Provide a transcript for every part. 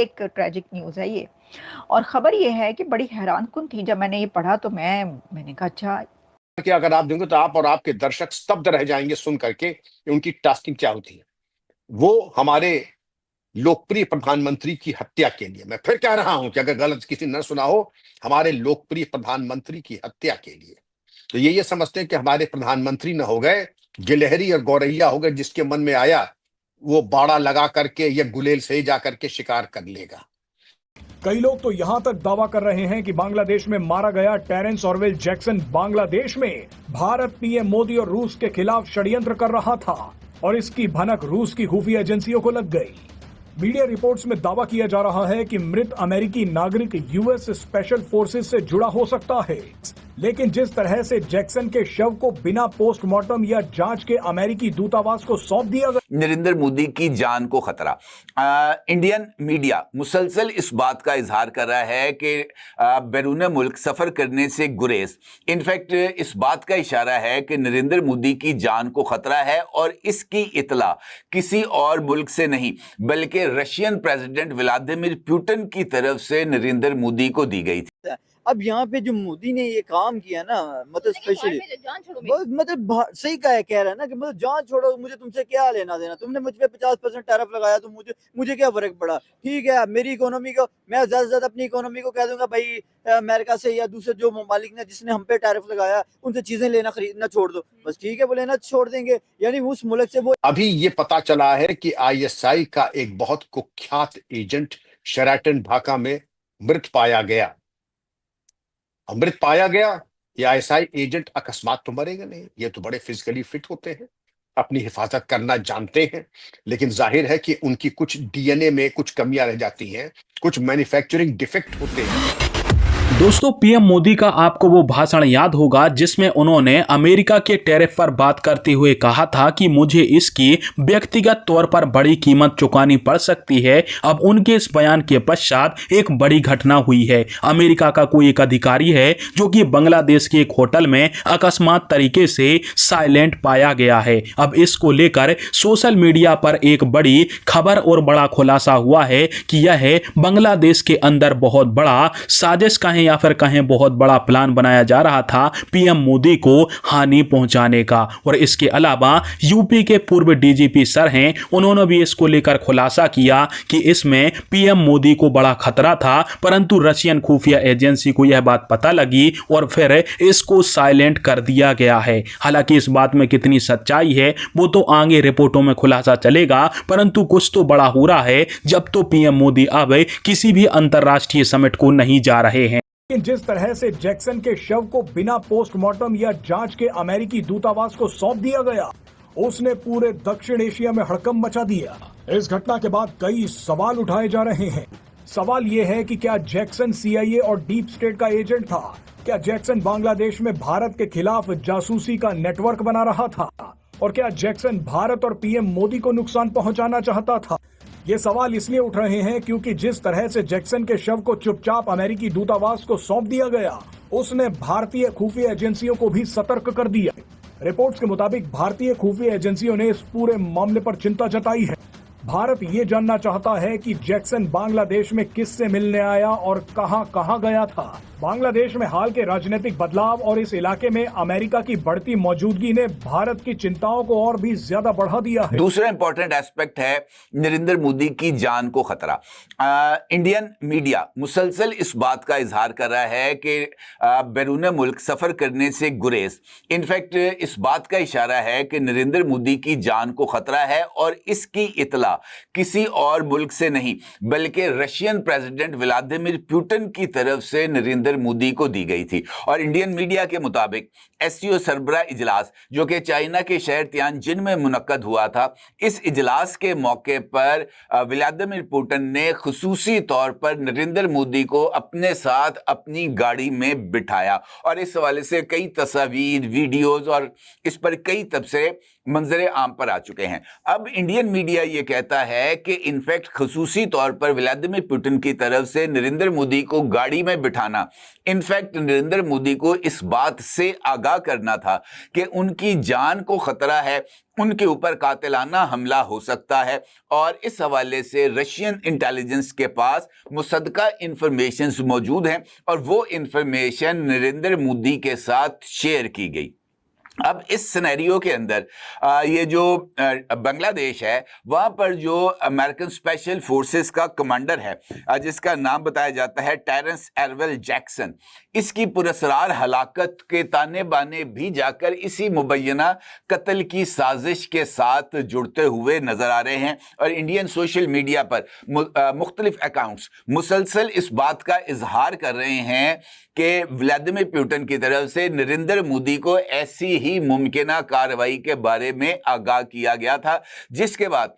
एक tragic news है ये। और खबर ये है कि बड़ी हैरानकुन थी, जब मैंने ये पढ़ा तो मैंने कहा अच्छा। कि अगर आप देंगे तो आप और आपके दर्शक स्तब्ध रह जाएंगे सुन करके कि उनकी टास्किंग क्या होती है। वो हमारे लोकप्रिय प्रधानमंत्री की हत्या के लिए, मैं फिर कह रहा हूं कि अगर गलत किसी न सुना हो, हमारे लोकप्रिय प्रधानमंत्री की हत्या के लिए। तो ये समझते हैं कि हमारे प्रधानमंत्री न हो गए, गिलहरी और गौरैया हो गए, जिसके मन में आया वो बाड़ा लगा करके या गुलेल से ही जा करके शिकार कर लेगा। कई लोग तो यहां तक दावा कर रहे हैं कि बांग्लादेश में मारा गया टेरेंस ऑरवेल जैक्सन बांग्लादेश में भारत, पीएम मोदी और रूस के खिलाफ षड्यंत्र कर रहा था और इसकी भनक रूस की खुफिया एजेंसियों को लग गई। मीडिया रिपोर्ट्स में दावा किया जा रहा है कि मृत अमेरिकी नागरिक यूएस स्पेशल फोर्सेस से जुड़ा हो सकता है, लेकिन जिस तरह से जैक्सन के शव को बिना पोस्टमार्टम या जांच के अमेरिकी दूतावास को सौंप दिया गया। नरेंद्र मोदी की जान को खतरा। इंडियन मीडिया मुसलसल इस बात का इजहार कर रहा है कि बैरून मुल्क सफर करने से गुरेज, इनफैक्ट इस बात का इशारा है कि नरेंद्र मोदी की जान को खतरा है और इसकी इतला किसी और मुल्क से नहीं बल्कि रशियन प्रेसिडेंट व्लादिमीर पुतिन की तरफ से नरेंद्र मोदी को दी गई थी। अब यहाँ पे जो मोदी ने ये काम किया ना, मतलब स्पेशली मतलब सही कह रहा है ना कि मतलब जान छोड़ो, मुझे तुमसे क्या लेना देना, तुमने मुझ पे 50% टैरिफ लगाया तो मुझे क्या फर्क पड़ा। ठीक है, मेरी इकोनॉमी को मैं ज्यादा से ज्यादा अपनी इकोनॉमी को कह दूंगा भाई अमेरिका से या दूसरे जो ममालिक ने जिसने हम पे टैरिफ लगाया उनसे चीजें लेना खरीदना छोड़ दो, बस ठीक है, वो लेना छोड़ देंगे, यानी उस मुल्क से वो। अभी ये पता चला है कि आईएसआई का एक बहुत कुख्यात एजेंट शेराटन ढाका में मृत पाया गया। अमृत पाया गया। ये आईएसआई एजेंट अकस्मात तो मरेगा नहीं, ये तो बड़े फिजिकली फिट होते हैं, अपनी हिफाजत करना जानते हैं, लेकिन जाहिर है कि उनकी कुछ डीएनए में कुछ कमियां रह जाती हैं, कुछ मैन्युफैक्चरिंग डिफेक्ट होते हैं। दोस्तों, पीएम मोदी का आपको वो भाषण याद होगा जिसमें उन्होंने अमेरिका के टैरिफ पर बात करते हुए कहा था कि मुझे इसकी व्यक्तिगत तौर पर बड़ी कीमत चुकानी पड़ सकती है। अब उनके इस बयान के पश्चात एक बड़ी घटना हुई है। अमेरिका का कोई एक अधिकारी है जो कि बांग्लादेश के एक होटल में अकस्मात तरीके से साइलेंट पाया गया है। अब इसको लेकर सोशल मीडिया पर एक बड़ी खबर और बड़ा खुलासा हुआ है कि यह बांग्लादेश के अंदर बहुत बड़ा साजिश का या फिर कहें बहुत बड़ा प्लान बनाया जा रहा था पीएम मोदी को हानि पहुंचाने का। और इसके अलावा यूपी के पूर्व डीजीपी सर हैं, उन्होंने भी इसको लेकर खुलासा किया कि इसमें पीएम मोदी को बड़ा खतरा था, परंतु रशियन खुफिया एजेंसी को यह बात पता लगी और फिर इसको साइलेंट कर दिया गया है। हालांकि इस बात में कितनी सच्चाई है वो तो आगे रिपोर्टों में खुलासा चलेगा, परंतु कुछ तो बड़ा हो रहा है जब तो पीएम मोदी अब किसी भी अंतरराष्ट्रीय समिट को नहीं जा रहे हैं। जिस तरह से जैक्सन के शव को बिना पोस्टमार्टम या जांच के अमेरिकी दूतावास को सौंप दिया गया, उसने पूरे दक्षिण एशिया में हड़कंप मचा दिया। इस घटना के बाद कई सवाल उठाए जा रहे हैं। सवाल यह है कि क्या जैक्सन सीआईए और डीप स्टेट का एजेंट था? क्या जैक्सन बांग्लादेश में भारत के खिलाफ जासूसी का नेटवर्क बना रहा था? और क्या जैक्सन भारत और पीएम मोदी को नुकसान पहुंचाना चाहता था? ये सवाल इसलिए उठ रहे हैं क्योंकि जिस तरह से जैक्सन के शव को चुपचाप अमेरिकी दूतावास को सौंप दिया गया, उसने भारतीय खुफिया एजेंसियों को भी सतर्क कर दिया। रिपोर्ट्स के मुताबिक भारतीय खुफिया एजेंसियों ने इस पूरे मामले पर चिंता जताई है। भारत ये जानना चाहता है कि जैक्सन बांग्लादेश में किससे मिलने आया और कहां गया था। बांग्लादेश में हाल के राजनीतिक बदलाव और इस इलाके में अमेरिका की बढ़ती मौजूदगी ने भारत की चिंताओं को और भी ज्यादा बढ़ा दिया है। दूसरा इंपॉर्टेंट एस्पेक्ट है नरेंद्र मोदी की जान को खतरा। इंडियन मीडिया मुसलसल इस बात का इजहार कर रहा है कि बैरून मुल्क सफर करने से गुरेज, इनफैक्ट इस बात का इशारा है कि नरेंद्र मोदी की जान को खतरा है और इसकी इतला किसी और मुल्क से नहीं बल्कि रशियन प्रेसिडेंट व्लादिमीर पुतिन की तरफ से नरेंद्र मोदी को दी गई थी। और इंडियन मीडिया के मुताबिक एससीओ सरबराह इजलास जो कि चाइना के शहर तियानजिन में मुनक्कद हुआ था, इस इजलास के मौके पर व्लादिमीर पुतिन ने खुसूसी तौर पर नरेंद्र मोदी को अपने साथ अपनी गाड़ी में बिठाया और इस हवाले से कई तस्वीर, वीडियोज और इस पर कई तबसरे मंजरे आम पर आ चुके हैं। अब इंडियन मीडिया ये कहता है कि इनफैक्ट खसूसी तौर पर व्लादिमीर पुतिन की तरफ से नरेंद्र मोदी को गाड़ी में बिठाना, इनफैक्ट नरेंद्र मोदी को इस बात से आगाह करना था कि उनकी जान को खतरा है, उनके ऊपर कातिलाना हमला हो सकता है, और इस हवाले से रशियन इंटेलिजेंस के पास मुसद्दका इंफॉर्मेशंस मौजूद हैं और वो इंफॉर्मेशन नरेंद्र मोदी के साथ शेयर की गई। अब इस सिनेरियो के अंदर ये जो बांग्लादेश है, वहां पर जो अमेरिकन स्पेशल फोर्सेस का कमांडर है, जिसका नाम बताया जाता है टेरेंस एरवेल जैक्सन, इसकी पुरस्कार हलाकत के ताने बाने भी जाकर इसी मुबैना कत्ल की साजिश के साथ जुड़ते हुए नजर आ रहे हैं। और इंडियन सोशल मीडिया पर मुख्तलिफ अकाउंट्स मुसलसल इस बात का इजहार कर रहे हैं कि व्लादिमीर पुतिन की तरफ से नरेंद्र मोदी को ऐसी ही मुमकिना कार्रवाई के बारे में आगाह किया गया था, जिसके बाद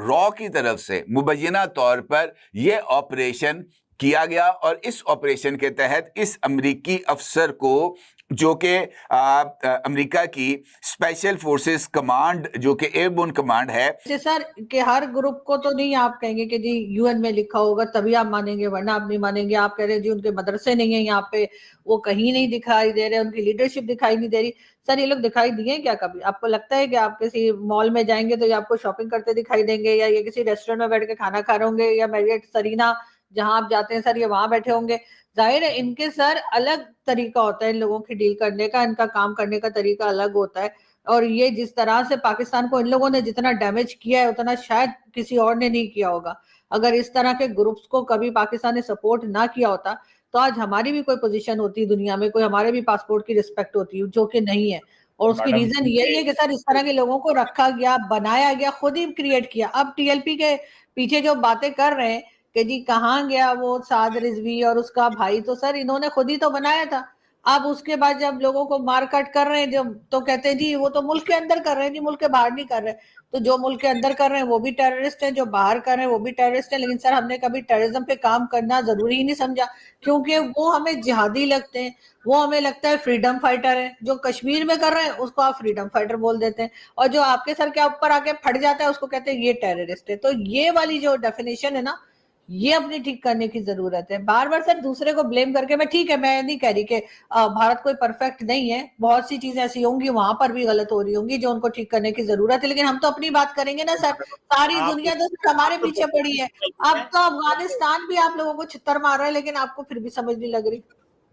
रॉ की तरफ से मुबैना तौर पर यह ऑपरेशन किया गया। और इस ऑपरेशन के तहत इस अमेरिकी अफसर को, जो कि अमेरिका की स्पेशल फोर्सेस कमांड, जो कि एयरबोर्न कमांड है, सर कि हर ग्रुप को तो नहीं आप कहेंगे कि जी यूएन में लिखा होगा तभी आप मानेंगे, वरना आप नहीं मानेंगे। आप कह रहे हैं जी उनके मदरसे नहीं है यहाँ पे, वो कहीं नहीं दिखाई दे रहे, उनकी लीडरशिप दिखाई नहीं दे रही। सर ये लोग दिखाई दिए क्या कभी? आपको लगता है कि आप किसी मॉल में जाएंगे तो ये आपको शॉपिंग करते दिखाई देंगे, या ये किसी रेस्टोरेंट में बैठ के खाना खा रहे होंगे, या मैरियट सरीना जहां आप जाते हैं सर ये वहां बैठे होंगे? जाहिर है इनके सर अलग तरीका होता है इन लोगों की डील करने का, इनका काम करने का तरीका अलग होता है। और ये जिस तरह से पाकिस्तान को इन लोगों ने जितना डैमेज किया है उतना शायद किसी और ने नहीं किया होगा। अगर इस तरह के ग्रुप्स को कभी पाकिस्तान ने सपोर्ट ना किया होता तो आज हमारी भी कोई पोजीशन होती दुनिया में, कोई हमारे भी पासपोर्ट की रिस्पेक्ट होती, जो कि नहीं है। और उसकी रीजन यही है कि सर इस तरह के लोगों को रखा गया, बनाया गया, खुद ही क्रिएट किया। अब टीएलपी के पीछे जो बातें कर रहे हैं कि जी कहाँ गया वो साद रिजवी और उसका भाई, तो सर इन्होंने खुद ही तो बनाया था। अब उसके बाद जब लोगों को मारकाट कर रहे हैं जब, तो कहते हैं जी वो तो मुल्क के अंदर कर रहे हैं, जी मुल्क के बाहर नहीं कर रहे। तो जो मुल्क के अंदर कर रहे हैं वो भी टेररिस्ट हैं, जो बाहर कर रहे हैं वो भी टेररिस्ट हैं। लेकिन सर हमने कभी टेररिज्म पे काम करना जरूरी ही नहीं समझा, क्योंकि वो हमें जिहादी लगते हैं, वो हमें लगता है फ्रीडम फाइटर है। जो कश्मीर में कर रहे हैं उसको आप फ्रीडम फाइटर बोल देते हैं, और जो आपके सर के ऊपर आके फट जाता है उसको कहते हैं ये टेररिस्ट है। तो ये वाली जो डेफिनेशन है ना, ये अपनी ठीक करने की जरूरत है। बार बार सर दूसरे को ब्लेम करके, मैं ठीक है, मैं नहीं कह रही कि भारत कोई परफेक्ट नहीं है, बहुत सी चीजें ऐसी होंगी वहां पर भी गलत हो रही होंगी जो उनको ठीक करने की जरूरत है। लेकिन हम तो अपनी बात करेंगे ना सर, सारी दुनिया तो हमारे पीछे पड़ी है। अब तो अफगानिस्तान भी आप लोगों को छित्तर मार रहा है, लेकिन आपको फिर भी समझ नहीं लग रही।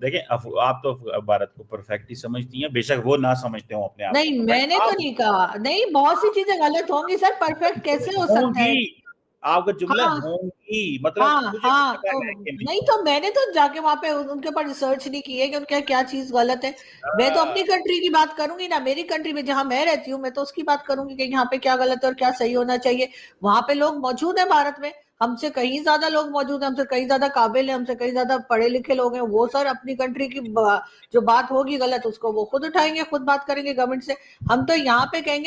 देखिए आप तो भारत को परफेक्ट ही समझती हैं, बेशक वो ना समझते हो अपने आप को। नहीं मैंने तो नहीं कहा, नहीं बहुत सी चीजें गलत होंगी सर, परफेक्ट कैसे हो सकता है? आपका जुमला हाँ, होंगी मतलब हाँ तो नहीं, तो मैंने तो जाके वहां पे उनके ऊपर रिसर्च नहीं की है कि उनके क्या चीज गलत है। मैं तो अपनी कंट्री की बात करूंगी ना, मेरी कंट्री में जहां मैं रहती हूँ मैं तो उसकी बात करूंगी कि यहाँ पे क्या गलत है और क्या सही होना चाहिए। वहां पे लोग मौजूद है भारत में, हमसे कहीं ज्यादा लोग मौजूद है, हमसे कहीं ज्यादा काबिल है, हमसे कहीं ज्यादा पढ़े लिखे लोग हैं। वो सर अपनी कंट्री की जो बात होगी गलत उसको वो खुद उठाएंगे, खुद बात करेंगे गवर्नमेंट से। हम तो यहाँ पे कहेंगे